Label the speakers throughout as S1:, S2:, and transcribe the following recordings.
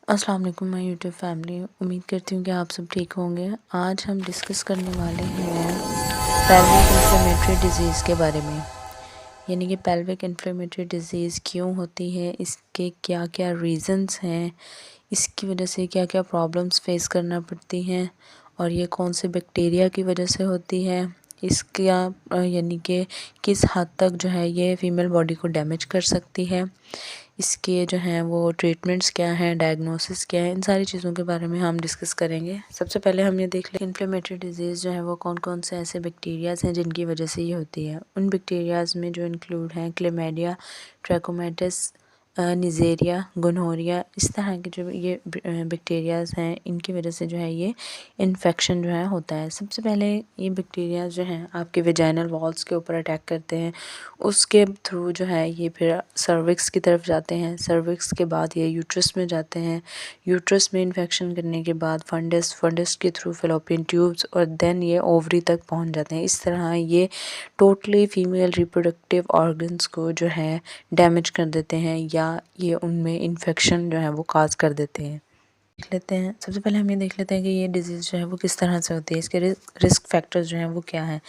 S1: अस्सलाम वालेकुम my YouTube family. उम्मीद करती हूँ कि आप सब ठीक होंगे। आज हम डिस्कस करने वाले हैं पेल्विक इन्फ्लेमेटरी डिजीज़ के बारे में, यानी कि पेल्विक इन्फ्लेमेटरी डिजीज़ क्यों होती है, इसके क्या क्या रीज़न्स हैं, इसकी वजह से क्या क्या प्रॉब्लम्स फेस करना पड़ती हैं और ये कौन से बैक्टीरिया की वजह से होती है, इसका यानी कि किस हद तक जो है ये फ़ीमेल बॉडी को डैमेज कर सकती है, इसके जो हैं वो ट्रीटमेंट्स क्या हैं, डायग्नोसिस क्या है, इन सारी चीज़ों के बारे में हम डिस्कस करेंगे। सबसे पहले हम ये देख लें इन्फ्लेमेटरी डिजीज़ जो है वो कौन कौन से ऐसे बैक्टीरियाज़ हैं जिनकी वजह से ये होती है। उन बैक्टीरियाज़ में जो इंक्लूड हैं क्लेमाइडिया, ट्रैकोमैटिस, निज़ेरिया, गोनोरिया, इस तरह के जो ये बैक्टीरियाज़ हैं इनकी वजह से जो है ये इन्फेक्शन जो है होता है। सबसे पहले ये बैक्टीरिया जो हैं आपके वेजाइनल वॉल्स के ऊपर अटैक करते हैं, उसके थ्रू जो है ये फिर सर्विक्स की तरफ जाते हैं, सर्विक्स के बाद ये यूट्रस में जाते हैं, यूट्रस में इन्फेक्शन करने के बाद फंडस के थ्रू फेलोपियन ट्यूब्स और देन ये ओवरी तक पहुंच जाते हैं। इस तरह ये टोटली फीमेल रिप्रोडक्टिव ऑर्गन्स को जो है डैमेज कर देते हैं या ये उनमें इन्फेक्शन जो है वो काज कर देते हैं। देख लेते हैं, सबसे पहले हम ये देख लेते हैं कि ये डिजीज़ जो है वो किस तरह से होती है, इसके रिस्क फैक्टर्स जो हैं वो क्या हैं।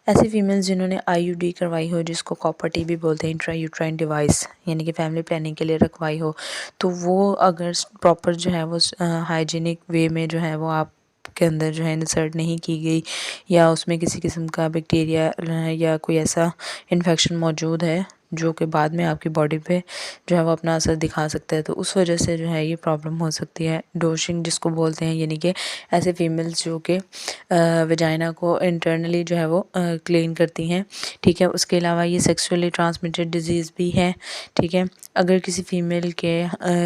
S1: ऐसी फीमेल्स जिन्होंने आईयूडी करवाई हो, जिसको कॉपर टी भी बोलते हैं, इंट्रा यूट्राइन डिवाइस, यानी कि फैमिली प्लानिंग के लिए रखवाई हो, तो वो अगर प्रॉपर जो है वो हाइजीनिक वे में जो है वो आप के अंदर जो है इंसर्ट नहीं की गई या उसमें किसी किस्म का बैक्टीरिया या कोई ऐसा इन्फेक्शन मौजूद है जो कि बाद में आपकी बॉडी पे जो है वो अपना असर दिखा सकता है, तो उस वजह से जो है ये प्रॉब्लम हो सकती है। डोशिंग जिसको बोलते हैं, यानी कि ऐसे फीमेल्स जो कि वजाइना को इंटरनली जो है वो क्लीन करती हैं, ठीक है। उसके अलावा ये सेक्सुअली ट्रांसमिटेड डिजीज़ भी है, ठीक है। अगर किसी फीमेल के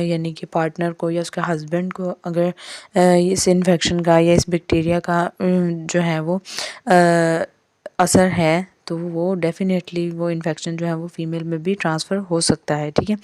S1: यानी कि पार्टनर को या उसके हस्बैंड को अगर इस इन्फेक्शन का या इस बैक्टीरिया का जो है वो असर है, तो वो डेफ़िनेटली वो इन्फेक्शन जो है वो फ़ीमेल में भी ट्रांसफ़र हो सकता है, ठीक है।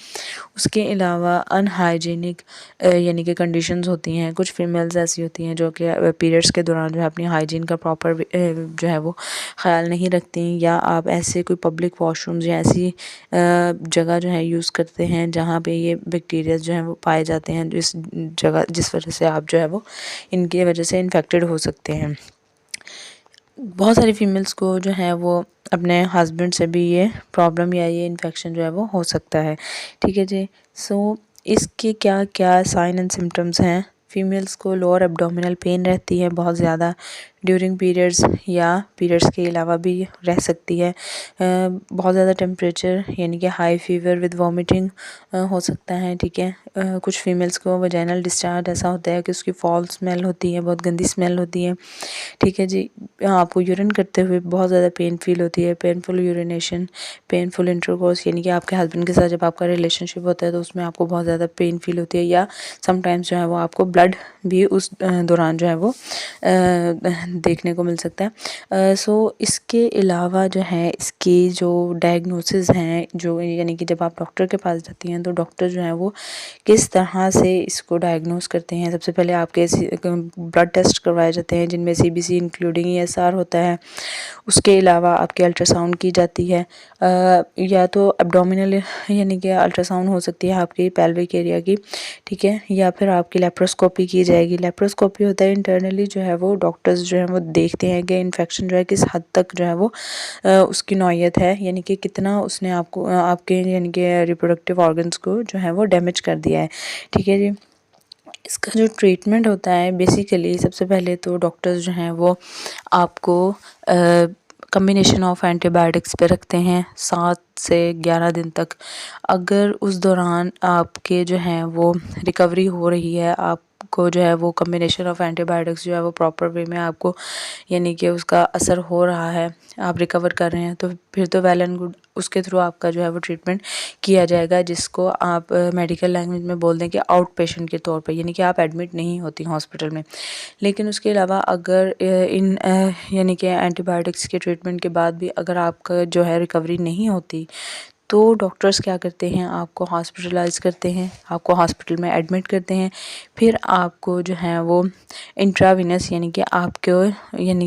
S1: उसके अलावा अनहाइजीनिक यानी कि कंडीशंस होती हैं। कुछ फीमेल्स ऐसी होती हैं जो कि पीरियड्स के दौरान जो है अपनी हाइजीन का प्रॉपर जो है वो ख़्याल नहीं रखती, या आप ऐसे कोई पब्लिक वॉशरूम्स या ऐसी जगह जो है यूज़ करते हैं जहाँ पे ये बैक्टीरिया जो हैं वो पाए जाते हैं, जिस वजह से आप जो है वो इनकी वजह से इन्फेक्टेड हो सकते हैं। बहुत सारी फीमेल्स को जो है वो अपने हस्बैंड से भी ये प्रॉब्लम या ये इन्फेक्शन जो है वो हो सकता है, ठीक है जी। सो इसके क्या क्या साइन एंड सिम्टम्स हैं। फीमेल्स को लोअर एब्डोमिनल पेन रहती है बहुत ज़्यादा ड्यूरिंग पीरियड्स या पीरियड्स के अलावा भी रह सकती है। बहुत ज़्यादा टेम्परेचर यानी कि हाई फीवर विद वॉमिटिंग हो सकता है, ठीक है। कुछ फीमेल्स को वजाइनल डिस्चार्ज ऐसा होता है कि उसकी फॉल स्मेल होती है, बहुत गंदी स्मेल होती है, ठीक है जी। आपको यूरिन करते हुए बहुत ज़्यादा पेन फील होती है, पेनफुल यूरिनेशन, पेनफुल इंटरकोर्स, यानी कि आपके हस्बैंड के साथ जब आपका रिलेशनशिप होता है तो उसमें आपको बहुत ज़्यादा पेन फील होती है, या समटाइम्स जो है वो आपको ब्लड भी उस दौरान जो है वो देखने को मिल सकता है। सो इसके अलावा जो है इसकी जो डायग्नोसिस हैं, जो यानी कि जब आप डॉक्टर के पास जाती हैं तो डॉक्टर जो है वो किस तरह से इसको डायग्नोस करते हैं। सबसे पहले आपके ब्लड टेस्ट करवाए जाते हैं जिनमें सीबीसी इंक्लूडिंग ईएसआर होता है। उसके अलावा आपकी अल्ट्रासाउंड की जाती है, या तो एब्डोमिनल यानी कि अल्ट्रासाउंड हो सकती है आपकी पेल्विक एरिया की, ठीक है, या फिर आपकी लेप्रोस्कोपी की जाएगी। लेप्रोस्कोपी होता है इंटरनली जो है वो डॉक्टर्स जो है वो देखते हैं कि इन्फेक्शन जो है किस हद तक जो है वो उसकी नौयत है, यानी कि कितना उसने आपको आपके यानी कि रिप्रोडक्टिव ऑर्गन्स को जो है वो डैमेज कर दिया है, ठीक है जी। इसका जो ट्रीटमेंट होता है बेसिकली सबसे पहले तो डॉक्टर्स जो हैं वो आपको कम्बिनेशन ऑफ एंटीबायोटिक्स पे रखते हैं 7 से 11 दिन तक। अगर उस दौरान आपके जो हैं वो रिकवरी हो रही है, आपको जो है वो कम्बिनेशन ऑफ एंटीबायोटिक्स जो है वो प्रॉपर वे में आपको यानी कि उसका असर हो रहा है, आप रिकवर कर रहे हैं, तो फिर तो वेल एंड गुड, उसके थ्रू आपका जो है वो ट्रीटमेंट किया जाएगा, जिसको आप मेडिकल लैंग्वेज में बोल दें कि आउट पेशेंट के तौर पे, यानी कि आप एडमिट नहीं होती हॉस्पिटल में। लेकिन उसके अलावा अगर इन यानी कि एंटीबायोटिक्स के ट्रीटमेंट के बाद भी अगर आपका जो है रिकवरी नहीं होती, तो डॉक्टर्स क्या करते हैं, आपको हॉस्पिटलाइज़ करते हैं, आपको हॉस्पिटल में एडमिट करते हैं, फिर आपको जो है वो इंट्रावेनस यानी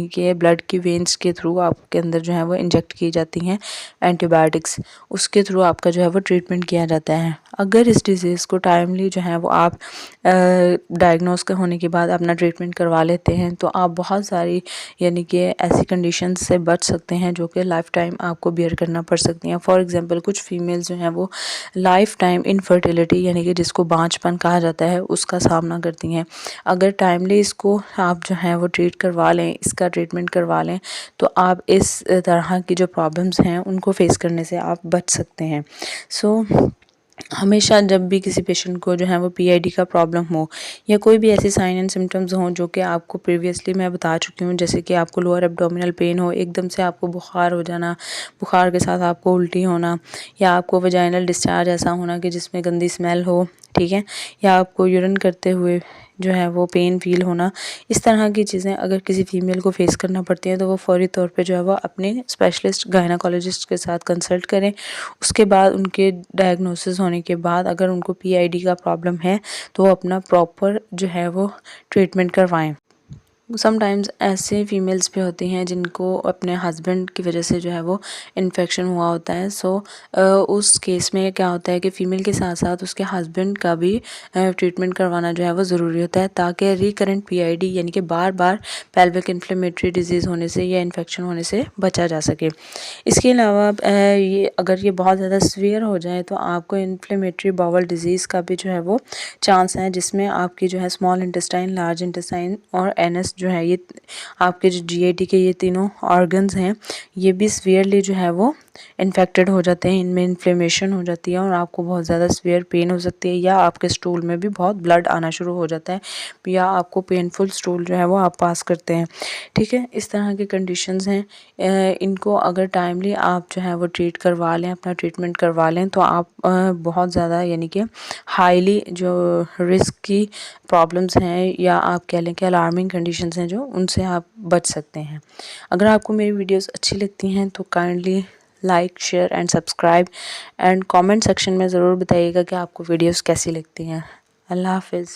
S1: कि ब्लड की वेन्स के थ्रू आपके अंदर जो है वो इंजेक्ट की जाती हैं एंटीबायोटिक्स, उसके थ्रू आपका जो है वो ट्रीटमेंट किया जाता है। अगर इस डिज़ीज़ को टाइमली जो है वो आप डायग्नोस का होने के बाद अपना ट्रीटमेंट करवा लेते हैं तो आप बहुत सारी यानी कि ऐसी कंडीशन से बच सकते हैं जो कि लाइफ टाइम आपको बियर करना पड़ सकती हैं। फॉर एग्जांपल कुछ फीमेल्स जो हैं वो लाइफ टाइम इनफर्टिलिटी यानी कि जिसको बांझपन कहा जाता है उसका सामना करती हैं। अगर टाइमली इसको आप जो है वो ट्रीट करवा लें, इसका ट्रीटमेंट करवा लें, तो आप इस तरह की जो प्रॉब्लम्स हैं उनको फेस करने से आप बच सकते हैं। सो हमेशा जब भी किसी पेशेंट को जो है वो पीआईडी का प्रॉब्लम हो या कोई भी ऐसी साइन एंड सिम्टम्स हों जो कि आपको प्रीवियसली मैं बता चुकी हूँ, जैसे कि आपको लोअर एब्डोमिनल पेन हो, एकदम से आपको बुखार हो जाना, बुखार के साथ आपको उल्टी होना, या आपको वजाइनल डिस्चार्ज ऐसा होना कि जिसमें गंदी स्मेल हो, ठीक है, या आपको यूरिन करते हुए जो है वो पेन फील होना, इस तरह की चीज़ें अगर किसी फीमेल को फेस करना पड़ती हैं तो वो फौरी तौर पे जो है वो अपने स्पेशलिस्ट गायनाकोलॉजिस्ट के साथ कंसल्ट करें। उसके बाद उनके डायग्नोसिस होने के बाद अगर उनको पीआईडी का प्रॉब्लम है तो वो अपना प्रॉपर जो है वो ट्रीटमेंट करवाएं। समटाइम्स ऐसे फीमेल्स भी होती हैं जिनको अपने हस्बैंड की वजह से जो है वो इन्फेक्शन हुआ होता है। सो उस केस में क्या होता है कि फ़ीमेल के साथ साथ उसके हस्बैंड का भी ट्रीटमेंट करवाना जो है वो ज़रूरी होता है ताकि रिकरेंट पीआईडी यानी कि बार बार पेल्विक इन्फ्लेमेटरी डिजीज़ होने से या इन्फेक्शन होने से बचा जा सके। इसके अलावा ये बहुत ज़्यादा सीवियर हो जाए तो आपको इन्फ्लेमेटरी बाउल डिजीज़ का भी जो है वो चांस है, जिसमें आपकी जो है स्मॉल इंटेस्टाइन, लार्ज इंटेस्टाइन और एनएस जो है ये आपके जो जीआईटी के ये तीनों ऑर्गन्स हैं ये भी सीवियरली जो है वो इन्फेक्टेड हो जाते हैं, इनमें इन्फ्लेमेशन हो जाती है और आपको बहुत ज़्यादा सीवियर पेन हो सकती है, या आपके स्टूल में भी बहुत ब्लड आना शुरू हो जाता है, या आपको पेनफुल स्टूल जो है वो आप पास करते हैं। ठीक है, इस तरह की कंडीशंस हैं। इनको अगर टाइमली आप जो है वो ट्रीट करवा लें, अपना ट्रीटमेंट करवा लें, तो आप बहुत ज़्यादा यानी कि हाईली जो रिस्क की प्रॉब्लम्स हैं या आप कह लें कि अलार्मिंग कंडीशंस हैं जो उनसे आप बच सकते हैं। अगर आपको मेरी वीडियोस अच्छी लगती हैं तो kindly like, share and subscribe and comment section में ज़रूर बताइएगा कि आपको वीडियोस कैसी लगती हैं। अल्लाह हाफ़िज़।